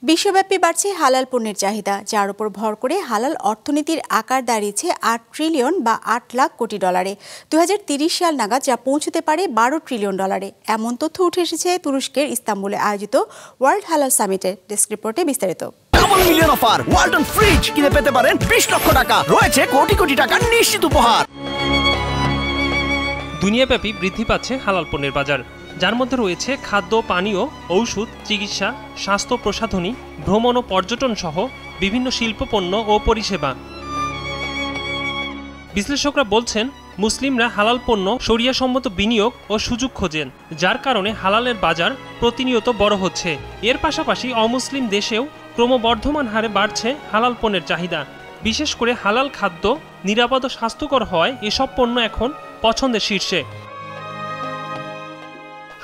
বিশ্বব্যাপী বাড়ছে হালাল পণ্যের চাহিদা, যার উপর ভর করে হালাল অর্থনীতির আকার দাঁড়িয়েছে ৮ ট্রিলিয়ন বা ৮ লাখ কোটি ডলারে। ২০৩০ সাল নাগাদ যা পৌঁছতে পারে ১২ ট্রিলিয়ন ডলারে। এমন তথ্য উঠে এসেছে তুরস্কের ইস্তাম্বুলে আয়োজিত ওয়ার্ল্ড হালাল সামিটের। ডেস্ক রিপোর্টে বিস্তারিত। Double million offer, Walton fridge কিনে পেতে পারেন ২০ লক্ষ টাকা, রয়েছে কোটি কোটি টাকার নিশ্চিত উপহার। দুনিয়াব্যাপী বৃদ্ধি পাচ্ছে হালাল পণ্যের বাজার, যার মধ্যে রয়েছে খাদ্য, পানীয়, ঔষধ, চিকিৎসা, স্বাস্থ্য প্রসাধনী, ভ্রমণ ও পর্যটন সহ বিভিন্ন শিল্পপণ্য ও পরিষেবা। বিশ্লেষকরা বলছেন, মুসলিমরা হালাল পণ্য শরিয়াসম্মত বিনিয়োগ ও সুযোগ খোঁজেন, যার কারণে হালালের বাজার প্রতিনিয়ত বড় হচ্ছে। এর পাশাপাশি অমুসলিম দেশেও ক্রমবর্ধমান হারে বাড়ছে হালাল পণ্যের চাহিদা। বিশেষ করে হালাল খাদ্য নিরাপদ ও স্বাস্থ্যকর হওয়ায় এসব পণ্য এখন পছন্দের শীর্ষে।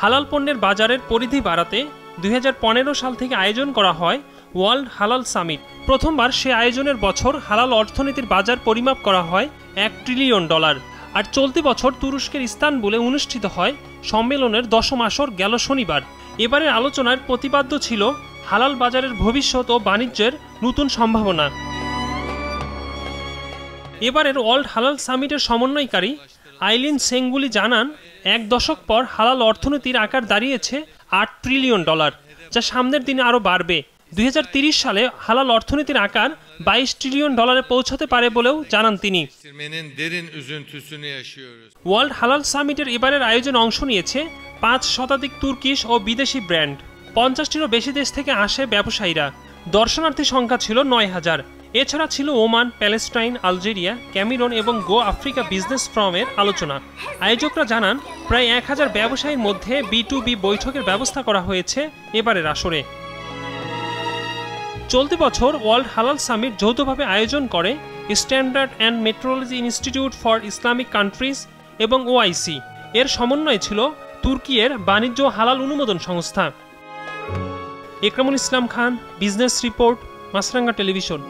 হালাল পণ্যের বাজারের পরিধি বাড়াতে ২০১৫ সাল থেকে আয়োজন করা হয় ওয়ার্ল্ড হালাল সামিট। প্রথমবার সে আয়োজনের বছর হালাল অর্থনীতির বাজার পরিমাপ করা হয় ১ ট্রিলিয়ন ডলার। আর চলতি বছর তুরস্কের ইস্তানবুলে অনুষ্ঠিত হয় সম্মেলনের ১০ম আসর গেল শনিবার। এবারের আলোচনার প্রতিপাদ্য ছিল হালাল বাজারের ভবিষ্যৎ ও বাণিজ্যের নতুন সম্ভাবনা। এবারের ওয়ার্ল্ড হালাল সামিটের সমন্বয়কারী আইলিন সেঙ্গুলি জানান, ১ দশক পর হালাল অর্থনীতির আকার দাঁড়িয়েছে ৮ ট্রিলিয়ন ডলার, যা সামনের দিনে আরও বাড়বে। ২০৩০ সালে হালাল অর্থনীতির আকার ২২ ট্রিলিয়ন ডলারে পৌঁছাতে পারে বলেও জানান তিনি। ওয়ার্ল্ড হালাল সামিটের এবারের আয়োজনে অংশ নিয়েছে ৫ শতাধিক তুর্কিশ ও বিদেশি ব্র্যান্ড। ৫০টিরও বেশি দেশ থেকে আসে ব্যবসায়ীরা। দর্শনার্থী সংখ্যা ছিল ৯,০০০। এছাড়া ছিল ওমান, প্যালেস্টাইন, আলজেরিয়া, ক্যামেরুন এবং গো আফ্রিকা বিজনেস ফোরামের আলোচনা। আয়োজকরা জানান, প্রায় ১,০০০ ব্যবসায়ীর মধ্যে B2B বৈঠকের ব্যবস্থা করা হয়েছে এবারের আসরে। চলতি বছর ওয়ার্ল্ড হালাল সামিট যৌথভাবে আয়োজন করে standard and metrology institute for Islamic countries এবং OIC। এর সমন্বয়ে ছিল তুর্কিয়ের বাণিজ্য হালাল অনুমোদন সংস্থা। একরামুল ইসলাম খান, বিজনেস রিপোর্ট, মাছরাঙ্গা টেলিভিশন।